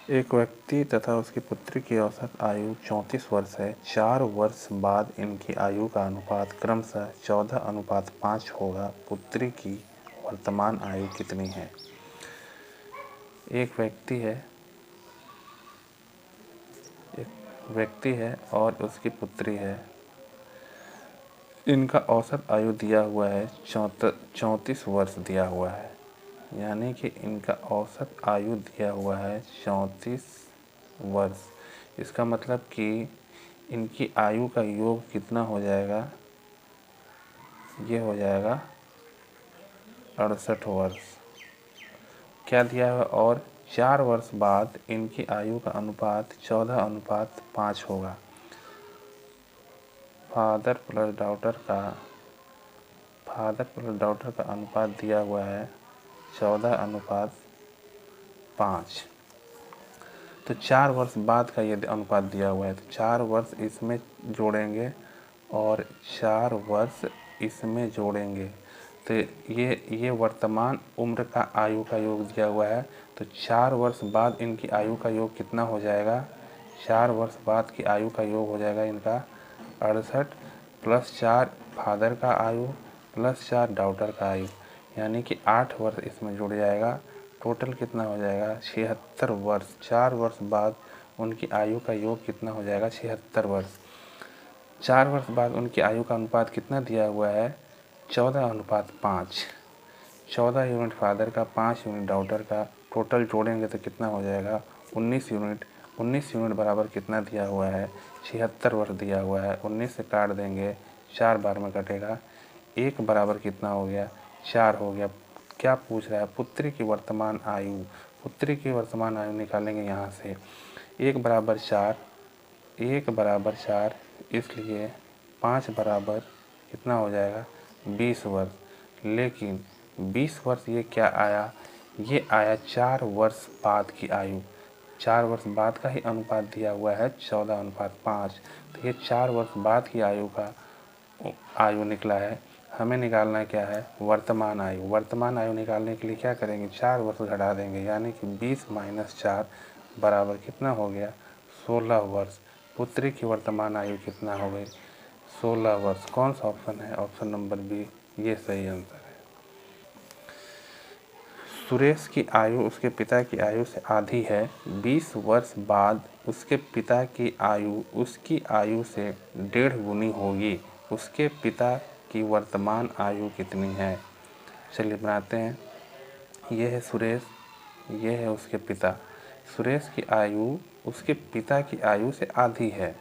एक व्यक्ति तथा उसकी पुत्री की औसत आयु 34 वर्ष है। 4 वर्ष बाद इनकी आयु का अनुपात क्रमशः 14:5 होगा। पुत्री की वर्तमान आयु कितनी है? एक व्यक्ति है और उसकी पुत्री है। इनका औसत आयु दिया हुआ है 34 वर्ष दिया हुआ है, यानी कि इनका औसत आयु दिया हुआ है 34 वर्ष। इसका मतलब कि इनकी आयु का योग कितना हो जाएगा? ये हो जाएगा 68 वर्ष। क्या दिया हुआ? और 4 वर्ष बाद इनकी आयु का अनुपात 14:5 होगा। फादर प्लस डॉटर का अनुपात दिया हुआ है 14:5। तो 4 वर्ष बाद का यदि अनुपात दिया हुआ है तो 4 वर्ष इसमें जोड़ेंगे और 4 वर्ष इसमें जोड़ेंगे तो ये वर्तमान उम्र का आयु का योग दिया हुआ है। तो 4 वर्ष बाद इनकी आयु का योग कितना हो जाएगा? 4 वर्ष बाद की आयु का योग हो जाएगा इनका 68 प्लस 4 फादर का आयु प्लस 4 डॉटर का आयु, यानी कि 8 वर्ष इसमें जुड़ जाएगा। टोटल कितना हो जाएगा? 76 वर्ष। 4 वर्ष बाद उनकी आयु का योग कितना हो जाएगा? 76 वर्ष। 4 वर्ष बाद उनकी आयु का अनुपात कितना दिया हुआ है? 14:5। 14 यूनिट फादर का, 5 यूनिट डॉटर का, टोटल जोड़ेंगे तो कितना हो जाएगा? 19 यूनिट। 19 यूनिट बराबर कितना दिया हुआ है? 76 वर्ष दिया हुआ है। 19 से काट देंगे, 4 बार में कटेगा। 1 बराबर कितना हो गया? 4 हो गया। क्या पूछ रहा है? पुत्री की वर्तमान आयु। पुत्री की वर्तमान आयु निकालेंगे यहाँ से। 1 बराबर 4, 1 बराबर 4, इसलिए 5 बराबर कितना हो जाएगा? 20 वर्ष। लेकिन 20 वर्ष ये क्या आया? ये आया 4 वर्ष बाद की आयु। 4 वर्ष बाद का ही अनुपात दिया हुआ है 14:5। तो ये 4 वर्ष बाद की आयु निकला है। हमें निकालना क्या है? वर्तमान आयु। वर्तमान आयु निकालने के लिए क्या करेंगे? 4 वर्ष घटा देंगे, यानी कि 20 माइनस 4 बराबर कितना हो गया? 16 वर्ष। पुत्री की वर्तमान आयु कितना हो गई? 16 वर्ष। कौन सा ऑप्शन है? ऑप्शन नंबर बी, ये सही आंसर है। सुरेश की आयु उसके पिता की आयु से आधी है। 20 वर्ष बाद उसके पिता की आयु उसकी आयु से 1.5 गुनी होगी। उसके पिता की वर्तमान आयु कितनी है? चलिए बनाते हैं। ये है सुरेश, ये है उसके पिता। सुरेश की आयु उसके पिता की आयु से आधी है।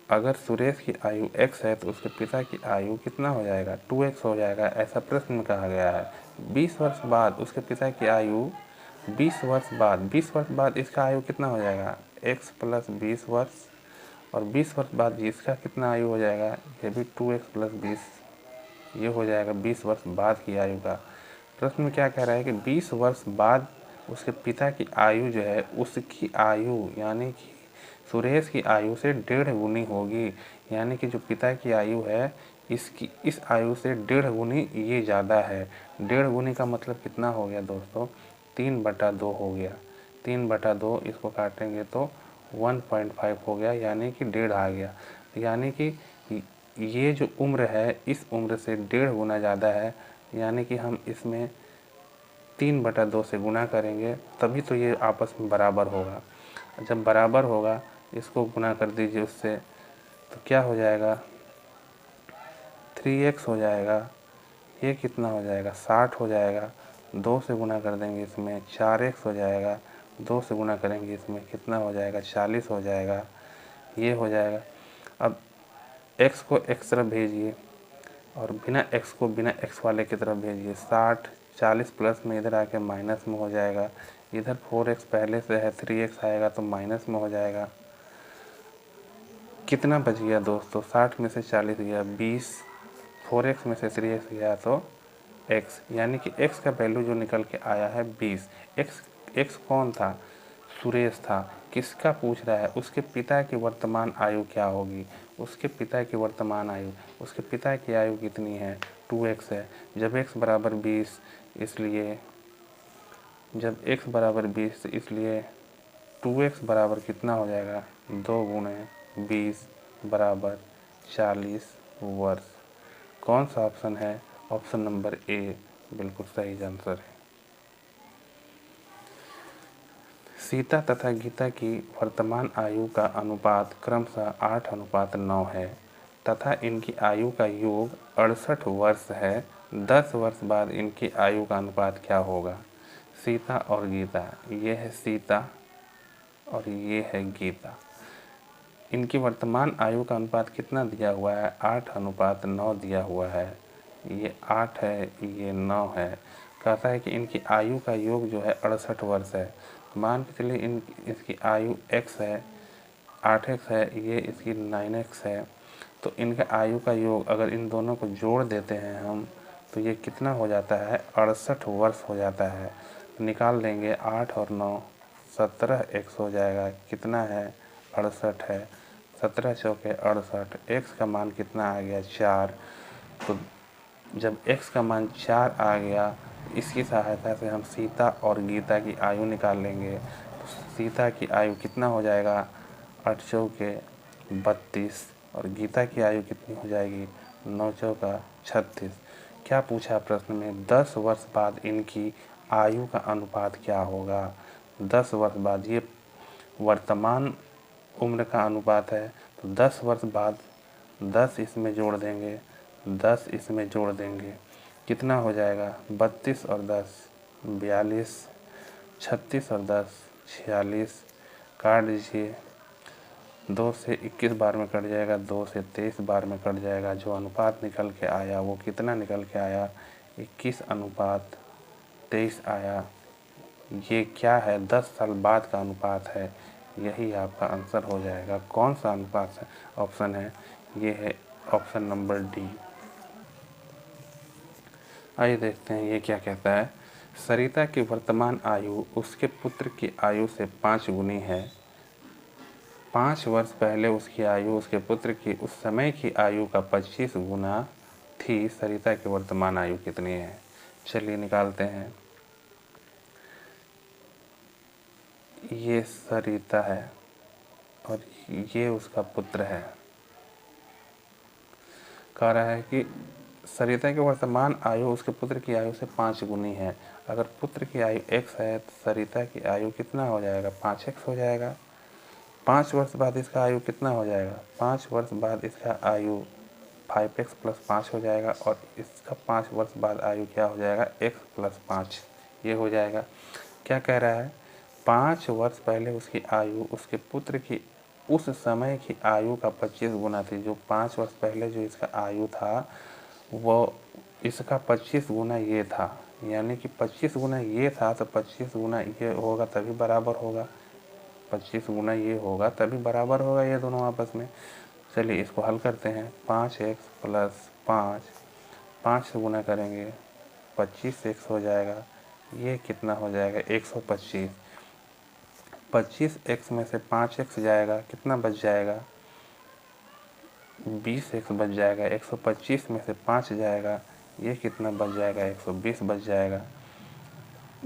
अगर सुरेश की आयु x है तो उसके पिता की आयु कितना हो जाएगा? 2x हो जाएगा, ऐसा प्रश्न में कहा गया है। 20 वर्ष बाद उसके पिता की आयु 20 वर्ष बाद इसका आयु कितना हो जाएगा? x प्लस 20 वर्ष, और 20 वर्ष बाद इसका कितना आयु हो जाएगा? ये भी 2x प्लस 20, ये हो जाएगा 20 वर्ष बाद की आयु का। प्रश्न में क्या कह रहा है कि 20 वर्ष बाद उसके पिता की आयु जो है उसकी आयु, यानी कि सुरेश की आयु से 1.5 गुनी होगी। यानी कि जो पिता की आयु है इस आयु से 1.5 गुनी ये ज़्यादा है। 1.5 गुनी का मतलब कितना हो गया दोस्तों? 3/2 हो गया। 3/2 इसको काटेंगे तो 1.5 हो गया, यानी कि 1.5 आ गया। यानी कि ये जो उम्र है इस उम्र से 1.5 गुना ज़्यादा है, यानी कि हम इसमें 3/2 से गुना करेंगे तभी तो ये आपस में बराबर होगा। जब बराबर होगा इसको गुना कर दीजिए उससे, तो क्या हो जाएगा? 3x हो जाएगा। ये कितना हो जाएगा? 60 हो जाएगा। 2 से गुना कर देंगे इसमें 4x हो जाएगा। 2 से गुना करेंगे इसमें कितना हो जाएगा? 40 हो जाएगा। ये हो जाएगा। अब x को x तरफ भेजिए और बिना x को बिना x वाले की तरफ भेजिए। 60 40 प्लस में इधर आके माइनस में हो जाएगा। इधर 4x पहले से है, 3x आएगा तो माइनस में हो जाएगा। कितना बच गया दोस्तों? 60 में से 40 गया 20, 4x में से 3x गया तो x, यानी कि x का वैल्यू जो निकल के आया है 20। x कौन था? सुरेश था। किसका पूछ रहा है? उसके पिता की वर्तमान आयु क्या होगी? उसके पिता की वर्तमान आयु, उसके पिता की आयु कितनी है? 2x है। जब x बराबर 20, इसलिए जब x बराबर 20 इसलिए 2x बराबर कितना हो जाएगा, 2 गुणे 20 बराबर 40 वर्ष। कौन सा ऑप्शन है, ऑप्शन नंबर ए बिल्कुल सही आंसर है। सीता तथा गीता की वर्तमान आयु का अनुपात क्रमशः 8:9 है तथा इनकी आयु का योग 68 वर्ष है। 10 वर्ष बाद इनकी आयु का अनुपात क्या होगा। सीता और गीता, ये है सीता और ये है गीता। इनकी वर्तमान आयु का अनुपात कितना दिया हुआ है, 8:9 दिया हुआ है। ये 8 है, ये 9 है। कहता है कि इनकी आयु का योग जो है 68 वर्ष है। मान के चलिए इसकी आयु x है, 8x है, ये इसकी 9x है। तो इनका आयु का योग अगर इन दोनों को जोड़ देते हैं हम, तो ये कितना हो जाता है, 68 वर्ष हो जाता है। निकाल लेंगे 8 और 9, 17x हो जाएगा। कितना है, 68 है। 17 चौके 68, x का मान कितना आ गया, 4। तो जब x का मान 4 आ गया, इसकी सहायता से हम सीता और गीता की आयु निकाल लेंगे। तो सीता की आयु कितना हो जाएगा, 8 चौके 32 और गीता की आयु कितनी हो जाएगी, 9 चौका 36। क्या पूछा प्रश्न में, 10 वर्ष बाद इनकी आयु का अनुपात क्या होगा। 10 वर्ष बाद, ये वर्तमान उम्र का अनुपात है, तो 10 वर्ष बाद 10 इसमें जोड़ देंगे, 10 इसमें जोड़ देंगे, कितना हो जाएगा, 32 और 10 42, 36 और 10 46, काट दीजिए। 2 से 21 बार में कट जाएगा, 2 से 23 बार में कट जाएगा। जो अनुपात निकल के आया वो कितना निकल के आया, 21:23 आया। ये क्या है, 10 साल बाद का अनुपात है। यही आपका आंसर हो जाएगा। कौन सा अनुपात है, ऑप्शन है, ये है ऑप्शन नंबर डी। आइए देखते हैं ये क्या कहता है। सरिता की वर्तमान आयु उसके पुत्र की आयु से 5 गुनी है। 5 वर्ष पहले उसकी आयु उसके पुत्र की उस समय की आयु का 25 गुना थी। सरिता की वर्तमान आयु कितनी है। चलिए निकालते हैं। ये सरिता है और ये उसका पुत्र है। कह रहा है कि सरिता की वर्तमान आयु उसके पुत्र की आयु से 5 गुनी है। अगर पुत्र की आयु x है तो सरिता की आयु कितना हो जाएगा, 5x हो जाएगा। 5 वर्ष बाद इसका आयु कितना हो जाएगा, 5 वर्ष बाद इसका आयु 5x + 5 हो जाएगा और इसका 5 वर्ष बाद आयु क्या हो जाएगा, x + 5। ये हो जाएगा। क्या कह रहा है, 5 वर्ष पहले उसकी आयु उसके पुत्र की उस समय की आयु का 25 गुना थी। जो 5 वर्ष पहले जो इसका आयु था वो इसका 25 गुना ये था। यानी कि 25 गुना ये था तो 25 गुना ये होगा तभी बराबर होगा। 25 गुना ये होगा तभी बराबर होगा ये दोनों आपस में। चलिए इसको हल करते हैं। 5x + 5 से गुना करेंगे 25x हो जाएगा। ये कितना हो जाएगा, 125। 25x में से 5x जाएगा, कितना बच जाएगा, 20x बच जाएगा। 125 में से 5 जाएगा, ये कितना बच जाएगा, 120 बच जाएगा।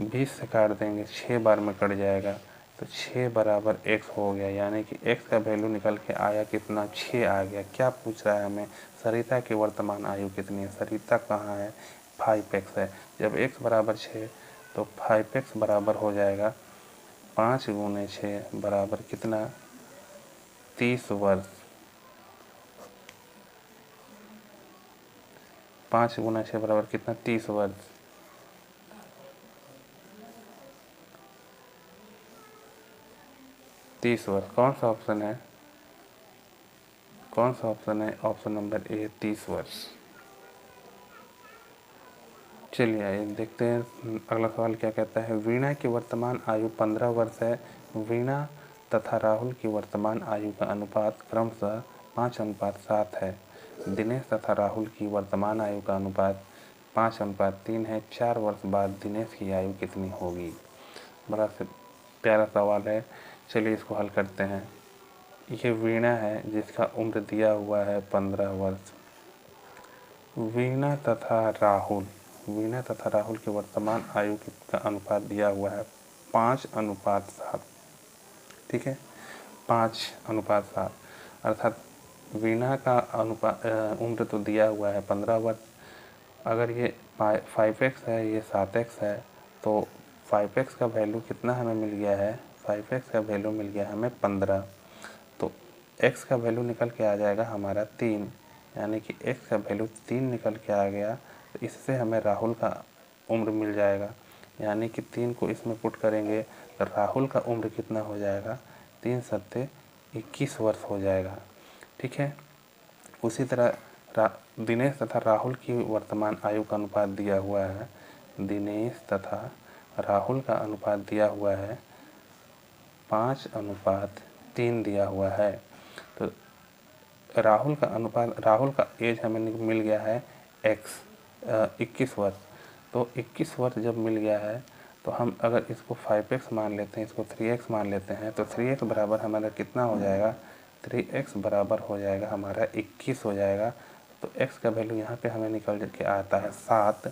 20 से काट देंगे, 6 बार में कट जाएगा, तो 6 बराबर x हो गया। यानी कि x का वैल्यू निकल के आया कितना, 6 आ गया। क्या पूछ रहा है हमें, सरिता की वर्तमान आयु कितनी है। सरिता कहाँ है, 5x है। जब x बराबर 6 तो 5x बराबर हो जाएगा 5 गुने 6 बराबर कितना, 30 वर्ष। 5 गुना 6 बराबर कितना, 30 वर्ष। 30 वर्ष। कौन सा ऑप्शन है, कौन सा ऑप्शन है, ऑप्शन नंबर ए 30 वर्ष। चलिए आइए देखते हैं अगला सवाल क्या कहता है। वीणा की वर्तमान आयु 15 वर्ष है। वीणा तथा राहुल की वर्तमान आयु का अनुपात क्रमशः 5:7 है। दिनेश तथा राहुल की वर्तमान आयु का अनुपात 5:3 है। 4 वर्ष बाद दिनेश की आयु कितनी होगी। बड़ा से प्यारा सवाल है। चलिए इसको हल करते हैं। ये वीणा है जिसका उम्र दिया हुआ है 15 वर्ष। वीणा तथा राहुल, वीना तथा राहुल की वर्तमान आयु का अनुपात दिया हुआ है 5:7। ठीक है, 5:7, अर्थात वीना का उम्र तो दिया हुआ है 15 वर्ष। अगर ये 5x है, ये 7x है, तो 5x का वैल्यू कितना हमें मिल गया है? 5x का वैल्यू मिल गया हमें 15। तो x का वैल्यू निकल के आ जाएगा हमारा 3, यानी कि x का वैल्यू 3 निकल के आ गया। तो इससे हमें राहुल का उम्र मिल जाएगा, यानी कि 3 को इसमें पुट करेंगे तो राहुल का उम्र कितना हो जाएगा? 3 सत्ते 21 वर्ष हो जाएगा। ठीक है, उसी तरह दिनेश तथा राहुल की वर्तमान आयु का अनुपात दिया हुआ है। दिनेश तथा राहुल का अनुपात दिया हुआ है 5:3 दिया हुआ है। तो राहुल का एज हमें मिल गया है 21 वर्ष। तो 21 वर्ष जब मिल गया है तो हम अगर इसको 5x मान लेते हैं, इसको 3x मान लेते हैं, तो 3x बराबर हमारा कितना हो जाएगा? 3x बराबर हो जाएगा हमारा 21 हो जाएगा। तो x का वैल्यू यहाँ पे हमें निकल के आता है 7,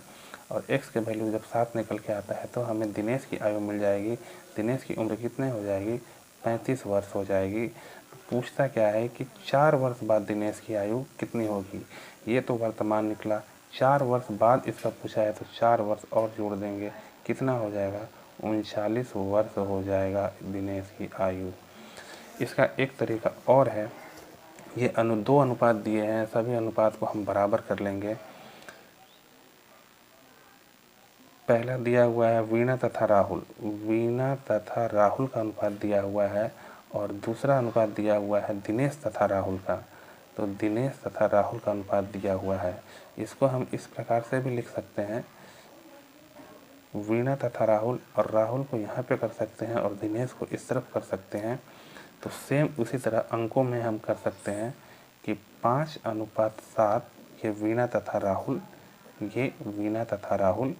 और x का वैल्यू जब 7 निकल के आता है तो हमें दिनेश की आयु मिल जाएगी। दिनेश की उम्र कितने हो जाएगी? 35 वर्ष हो जाएगी। तो पूछता क्या है कि 4 वर्ष बाद दिनेश की आयु कितनी होगी? ये तो वर्तमान निकला, 4 वर्ष बाद इसका पूछा है तो 4 वर्ष और जोड़ देंगे, कितना हो जाएगा? 39 वर्ष हो जाएगा दिनेश की आयु। इसका एक तरीका और है, ये 2 अनुपात दिए हैं, सभी अनुपात को हम बराबर कर लेंगे। पहला दिया हुआ है वीना तथा राहुल, वीना तथा राहुल का अनुपात दिया हुआ है, और दूसरा अनुपात दिया हुआ है दिनेश तथा राहुल का। तो दिनेश तथा राहुल का अनुपात दिया हुआ है। इसको हम इस प्रकार से भी लिख सकते हैं, वीना तथा राहुल, और राहुल को यहाँ पे कर सकते हैं और दिनेश को इस तरफ कर सकते हैं। तो सेम उसी तरह अंकों में हम कर सकते हैं कि 5:7 ये वीना तथा राहुल, ये वीना तथा राहुल,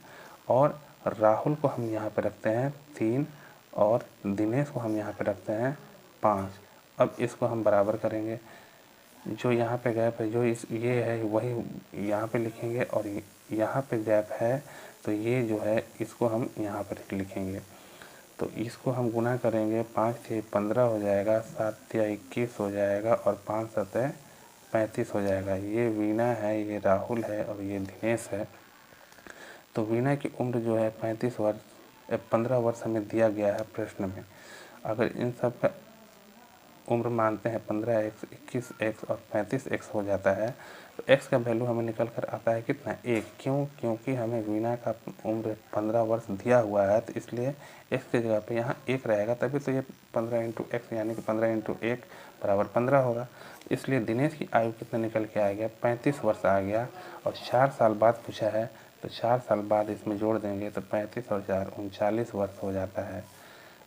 और राहुल को हम यहाँ पे रखते हैं 3 और दिनेश को हम यहाँ पे रखते हैं 5। अब इसको हम बराबर करेंगे, जो यहाँ पे गैप है, जो ये है वही यहाँ पे लिखेंगे, और यहाँ पे गैप है तो ये जो है इसको हम यहाँ पर लिखेंगे। तो इसको हम गुना करेंगे, 5 से 15 हो जाएगा, 7 या 21 हो जाएगा, और 5 सतह 35 हो जाएगा। ये वीना है, ये राहुल है, और ये दिनेश है। तो वीना की उम्र जो है 15 वर्ष हमें दिया गया है प्रश्न में। अगर इन सब का उम्र मानते हैं 15x, 21x और 35x हो जाता है, तो x का वैल्यू हमें निकल कर आता है कितना? 1। क्यों? क्योंकि हमें वीना का उम्र 15 वर्ष दिया हुआ है, तो इसलिए x की जगह पे यहाँ 1 रहेगा, तभी तो ये 15 × x यानी कि 15 × 1 बराबर 15 होगा। इसलिए दिनेश की आयु कितना निकल के आ गया? 35 वर्ष आ गया। और 4 साल बाद पूछा है, तो 4 साल बाद इसमें जोड़ देंगे तो 35 और 4 39 वर्ष हो जाता है।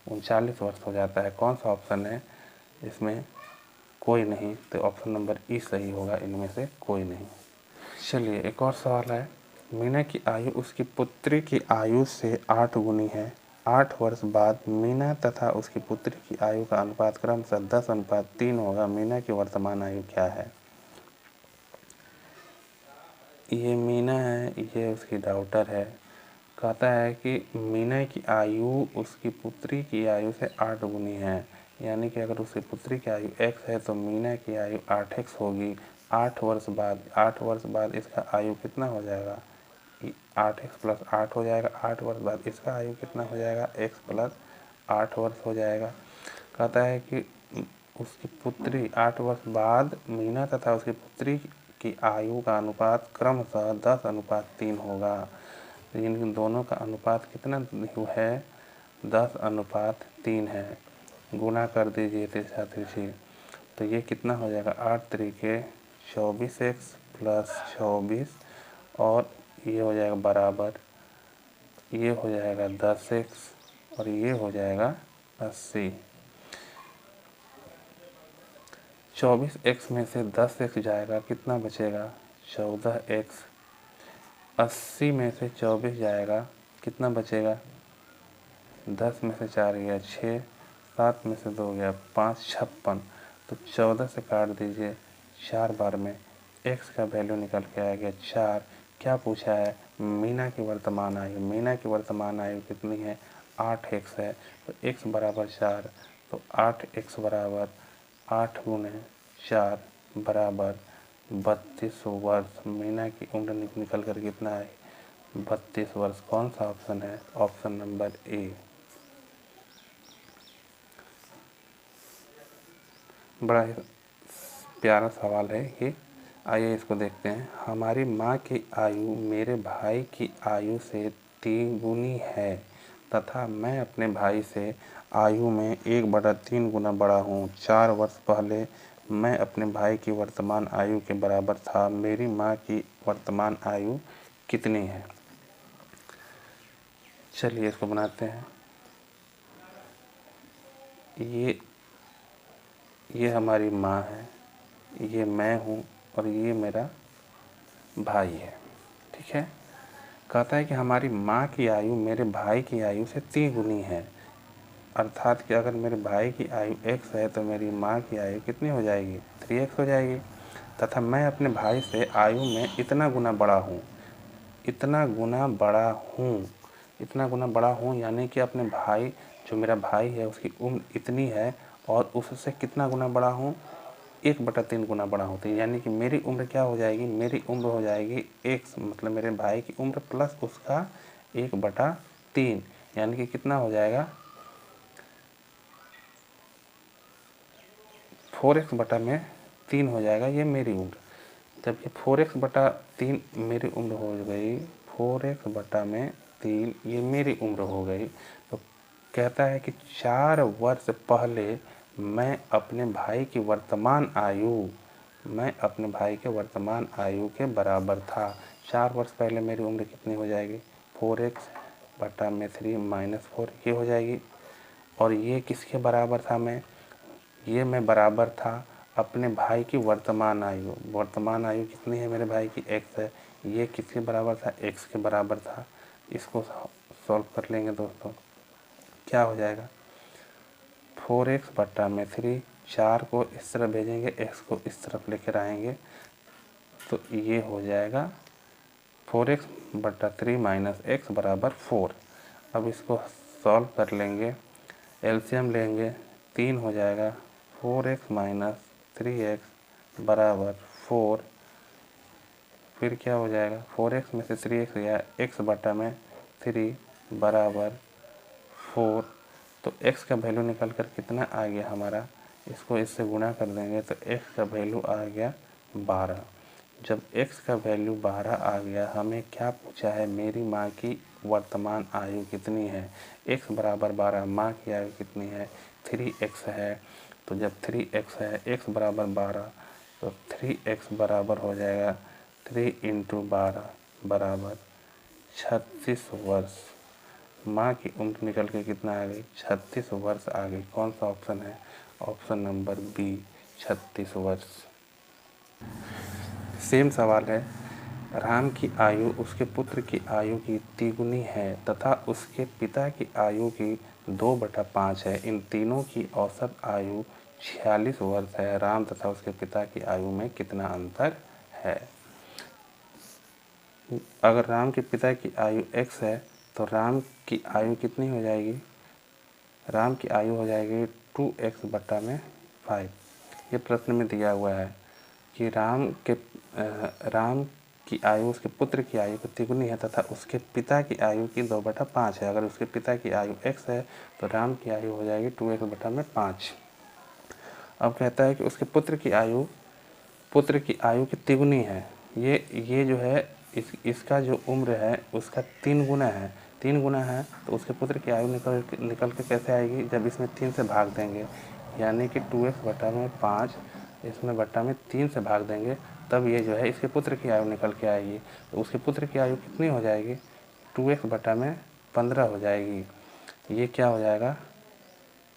39 वर्ष हो जाता है। कौन सा ऑप्शन है इसमें? कोई नहीं। तो ऑप्शन नंबर ई सही होगा, इनमें से कोई नहीं। चलिए एक और सवाल है, मीना की आयु उसकी पुत्री की आयु से 8 गुनी है। 8 वर्ष बाद मीना तथा उसकी पुत्री की आयु का अनुपात क्रमशः 10:3 होगा। मीना की वर्तमान आयु क्या है? ये मीना है, ये उसकी डॉटर है। कहता है कि मीना की आयु उसकी पुत्री की आयु से 8 गुनी है, यानी कि अगर उसकी पुत्री की आयु x है तो मीना की आयु 8x होगी। 8 वर्ष बाद इसका आयु कितना हो जाएगा? 8x + 8 हो जाएगा। 8 वर्ष बाद इसका आयु कितना हो जाएगा? x + 8 वर्ष हो जाएगा। कहता है कि उसकी पुत्री 8 वर्ष बाद मीना तथा उसकी पुत्री की आयु का अनुपात क्रमशः 10:3 होगा। तो इन दोनों का अनुपात कितना है? 10:3 है। गुना कर दीजिए तिरछा तिरछी, तो ये कितना हो जाएगा? 8 तरीके 24x + 24, और ये हो जाएगा बराबर, ये हो जाएगा 10x, और ये हो जाएगा 80। 24x में से 10x जाएगा, कितना बचेगा? 14x। 80 में से 24 जाएगा, कितना बचेगा? 10 में से 4 गया 6, 7 में से 2 गया 5, 56। तो 14 से काट दीजिए 4 बार में, x का वैल्यू निकल के आ गया 4। क्या पूछा है? मीना की वर्तमान आयु कितनी है? 8x है। तो x बराबर 4, तो 8x बराबर 8 गुने 4 बराबर 32 वर्ष। मीना की उम्र निकल कर कितना है? 32 वर्ष। कौन सा ऑप्शन है? Option number A. बड़ा प्यारा सवाल है ये, आइए इसको देखते हैं। हमारी माँ की आयु मेरे भाई की आयु से 3 गुनी है तथा मैं अपने भाई से आयु में 1/3 गुना बड़ा हूँ। 4 वर्ष पहले मैं अपने भाई की वर्तमान आयु के बराबर था। मेरी माँ की वर्तमान आयु कितनी है? चलिए इसको बनाते हैं। ये हमारी माँ है, ये मैं हूँ और ये मेरा भाई है। ठीक है। कहता है कि हमारी माँ की आयु मेरे भाई की आयु से 3 गुनी है, अर्थात कि अगर मेरे भाई की आयु x है तो मेरी माँ की आयु कितनी हो जाएगी? 3x हो जाएगी। तथा मैं अपने भाई से आयु में इतना गुना बड़ा हूँ, इतना गुना बड़ा हूँ यानी कि अपने भाई, जो मेरा भाई है उसकी उम्र इतनी है और उससे कितना गुना बड़ा हूँ? 1/3 गुना बड़ा होती है। यानी कि मेरी उम्र क्या हो जाएगी? मेरी उम्र हो जाएगी x, मतलब मेरे भाई की उम्र प्लस उसका 1/3, यानी कि कितना हो जाएगा? 4x/3 हो जाएगा ये मेरी उम्र। जब ये 4x/3 मेरी उम्र हो गई, 4x/3 ये मेरी उम्र हो गई, तो कहता है कि 4 वर्ष पहले मैं अपने भाई की वर्तमान आयु के बराबर था। 4 वर्ष पहले मेरी उम्र कितनी हो जाएगी? 4x/3 - 4 ये हो जाएगी। और ये किसके बराबर था? मैं बराबर था अपने भाई की वर्तमान आयु कितनी है मेरे भाई की? x है। ये किसके बराबर था? x के बराबर था। इसको सॉल्व कर लेंगे दोस्तों, क्या हो जाएगा? 4x/3, 4 को इस तरफ भेजेंगे, x को इस तरफ लेकर आएंगे, तो ये हो जाएगा 4x/3 - x बराबर 4। अब इसको सॉल्व कर लेंगे, एलसीएम लेंगे, 3 हो जाएगा। 4x - 3x बराबर 4। फिर क्या हो जाएगा? 4x में से 3x गया, x/3 बराबर 4। तो x का वैल्यू निकल कर कितना आ गया हमारा? इसको इससे गुणा कर देंगे तो x का वैल्यू आ गया 12। जब x का वैल्यू 12 आ गया, हमें क्या पूछा है? मेरी माँ की वर्तमान आयु कितनी है? x बराबर 12, माँ की आयु कितनी है? 3x है। तो जब 3x है, x बराबर 12, तो 3x बराबर हो जाएगा 3 × 12 बराबर 36 वर्ष। माँ की उम्र निकल के कितना आ गई? 36 वर्ष आ गई। कौन सा ऑप्शन है? ऑप्शन नंबर बी, 36 वर्ष। सेम सवाल है। राम की आयु उसके पुत्र की आयु की तिगुनी है तथा उसके पिता की आयु की 2/5 है। इन तीनों की औसत आयु 46 वर्ष है। राम तथा उसके पिता की आयु में कितना अंतर है? अगर राम के पिता की आयु x है तो राम की आयु कितनी हो जाएगी? राम की आयु हो जाएगी 2x/5। ये प्रश्न में दिया हुआ है कि राम की आयु उसके पुत्र की आयु की तिगुनी है तथा उसके पिता की आयु की 2/5 है। अगर उसके पिता की आयु x है तो राम की आयु हो जाएगी 2x/5। अब कहता है कि उसके पुत्र की आयु की तिगुनी है। ये जो है इसका जो उम्र है उसका 3 गुना है। 3 गुना है तो उसके पुत्र की आयु निकल के कैसे आएगी? जब इसमें 3 से भाग देंगे, यानी कि 2x/5 इसमें बट्टा में 3 से भाग देंगे, तब ये जो है इसके पुत्र की आयु निकल के आएगी। तो उसके पुत्र की आयु कितनी हो जाएगी? 2x/15 हो जाएगी। ये क्या हो जाएगा?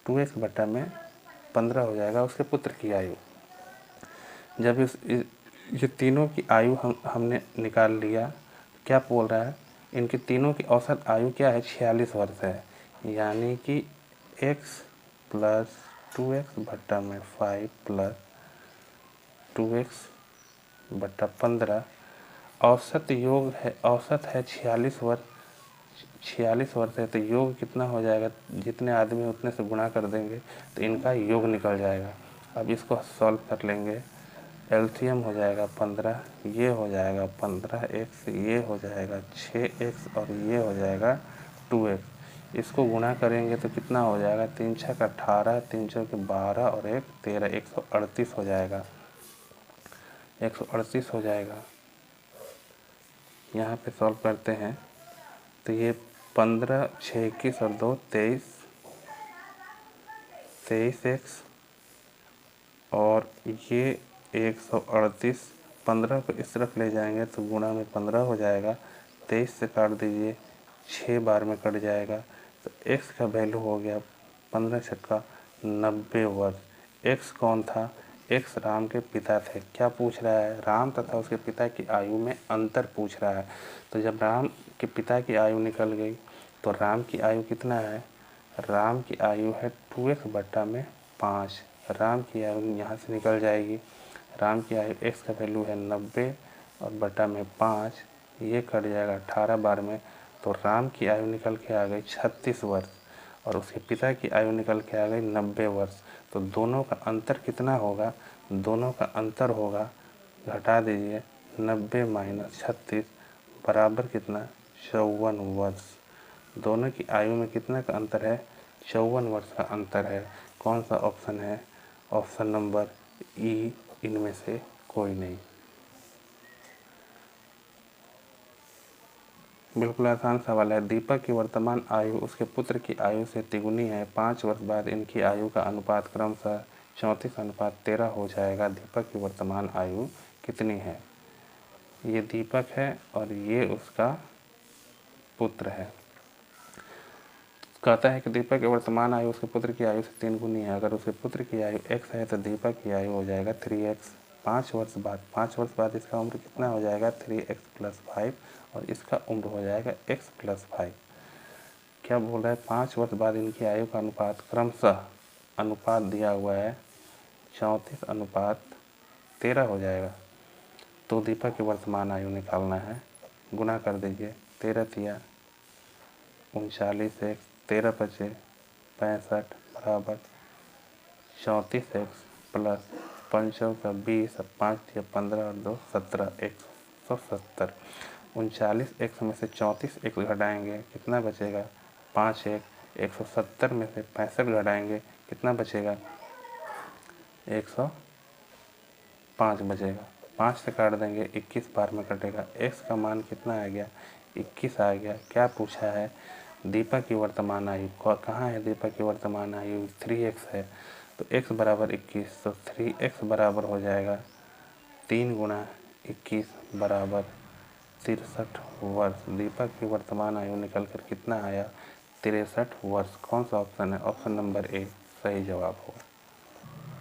2x/15 हो जाएगा उसके पुत्र की आयु। जब ये तीनों की आयु हमने निकाल लिया, क्या बोल रहा है? इनकी तीनों की औसत आयु क्या है? 46 वर्ष है। यानी कि x + 2x/5 + 2x/15 औसत योग है, औसत है 46 वर्ष, 46 वर्ष है, तो योग कितना हो जाएगा, जितने आदमी उतने से गुणा कर देंगे तो इनका योग निकल जाएगा। अब इसको सॉल्व कर लेंगे। एलसीएम हो जाएगा 15, ये हो जाएगा 15x, ये हो जाएगा 6x और ये हो जाएगा 2x। इसको गुणा करेंगे तो कितना हो जाएगा, 3 छक 18, 3 चौक 12 और 1 13, 138 हो जाएगा, 138 हो जाएगा। यहाँ पे सॉल्व करते हैं तो ये 15, 6 21 और 2 23, 23x और ये 138। 15 को इस तरफ ले जाएंगे तो गुणा में 15 हो जाएगा। 23 से काट दीजिए, 6 बार में कट जाएगा तो x का वैल्यू हो गया 15 छक्का 90 वर्ष। x कौन था, x राम के पिता थे। क्या पूछ रहा है, राम तथा उसके पिता की आयु में अंतर पूछ रहा है। तो जब राम के पिता की आयु निकल गई तो राम की आयु कितना है, राम की आयु है 2x बट्टा में 5। राम की आयु यहाँ से निकल जाएगी। राम की आयु x का वैल्यू है 90 और बटा में 5, ये कट जाएगा 18 बार में, तो राम की आयु निकल के आ गई 36 वर्ष और उसके पिता की आयु निकल के आ गई 90 वर्ष। तो दोनों का अंतर कितना होगा, दोनों का अंतर होगा, घटा दीजिए, 90 माइनस 36 बराबर कितना, 54 वर्ष। दोनों की आयु में कितना का अंतर है, 54 वर्ष का अंतर है। कौन सा ऑप्शन है, ऑप्शन नंबर ई, इनमें से कोई नहीं। बिल्कुल आसान सवाल है। दीपक की वर्तमान आयु उसके पुत्र की आयु से तिगुनी है। 5 वर्ष बाद इनकी आयु का अनुपात क्रमशः 34:13 हो जाएगा। दीपक की वर्तमान आयु कितनी है। ये दीपक है और ये उसका पुत्र है। कहता है कि दीपक की वर्तमान आयु उसके पुत्र की आयु से 3 गुनी है। अगर उसके पुत्र की आयु x है तो दीपक की आयु हो जाएगा 3x। 5 वर्ष बाद इसका उम्र कितना हो जाएगा, 3x + 5 और इसका उम्र हो जाएगा x + 5। क्या बोल रहा है, 5 वर्ष बाद इनकी आयु का अनुपात क्रमशः, अनुपात दिया हुआ है 34:13 हो जाएगा। तो दीपक की वर्तमान आयु निकालना है। गुणा कर दीजिए, 13 तिया 39, 13 पचे 65 बराबर 34x प्लस 5 का 20, 5 या 15 और 2 17, 170। 39x में से 34x घटाएंगे कितना बचेगा, 5x। 170 में से 65 घटाएंगे कितना बचेगा, 105 बचेगा। 5 से काट देंगे, 21 बार में कटेगा। x का मान कितना आ गया, 21 आ गया। क्या पूछा है, दीपक की वर्तमान आयु कहाँ है, दीपक की वर्तमान आयु 3x है तो x बराबर 21, तो 3x बराबर हो जाएगा 3 गुणा 21 बराबर 63 वर्ष। दीपक की वर्तमान आयु निकल कर कितना आया, 63 वर्ष। कौन सा ऑप्शन है, ऑप्शन नंबर ए सही जवाब होगा।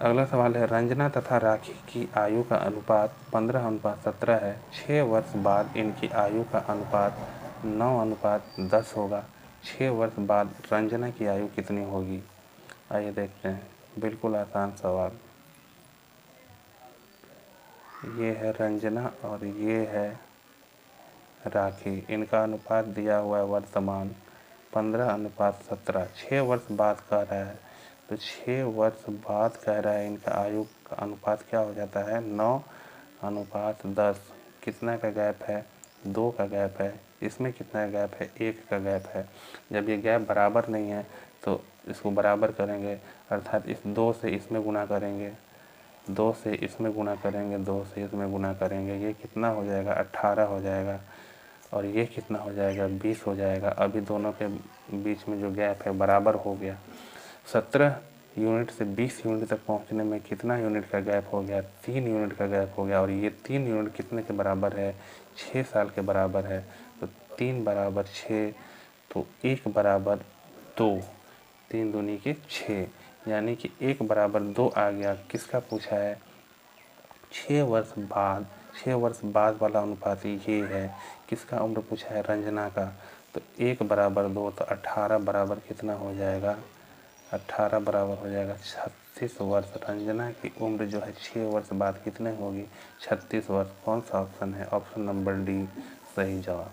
अगला सवाल है, रंजना तथा राखी की आयु का अनुपात 15:17 है। 6 वर्ष बाद इनकी आयु का अनुपात 9:10 होगा। 6 वर्ष बाद रंजना की आयु कितनी होगी। आइए देखते हैं, बिल्कुल आसान सवाल। ये है रंजना और ये है राखी, इनका अनुपात दिया हुआ है वर्तमान 15:17। 6 वर्ष बाद कह रहा है, तो 6 वर्ष बाद कह रहा है इनका आयु का अनुपात क्या हो जाता है, 9:10। कितना का गैप है, 2 का गैप है। इसमें कितना गैप है, 1 का गैप है। जब ये गैप बराबर नहीं है तो इसको बराबर करेंगे, अर्थात इस 2 से इसमें गुणा करेंगे, 2 से इसमें गुणा करेंगे, 2 से इसमें गुणा करेंगे। ये कितना हो जाएगा, 18 हो जाएगा और ये कितना हो जाएगा, 20 हो जाएगा। अभी दोनों के बीच में जो गैप है बराबर हो गया। 17 यूनिट से 20 यूनिट तक पहुंचने में कितना यूनिट का गैप हो गया, 3 यूनिट का गैप हो गया। और ये 3 यूनिट कितने के बराबर है, 6 साल के बराबर है। तो 3 बराबर 6, तो 1 बराबर 2, 3 दूनी के 6, यानी कि 1 बराबर 2 आ गया। किसका पूछा है, 6 वर्ष बाद, 6 वर्ष बाद वाला अनुपात ये है। किसका उम्र पूछा है, रंजना का। तो 1 बराबर 2, तो 18 बराबर कितना हो जाएगा, 18 बराबर हो जाएगा 36 वर्ष। रंजना की उम्र जो है 6 वर्ष बाद कितने होगी? 36 वर्ष। कौन सा ऑप्शन है? ऑप्शन नंबर डी सही जवाब।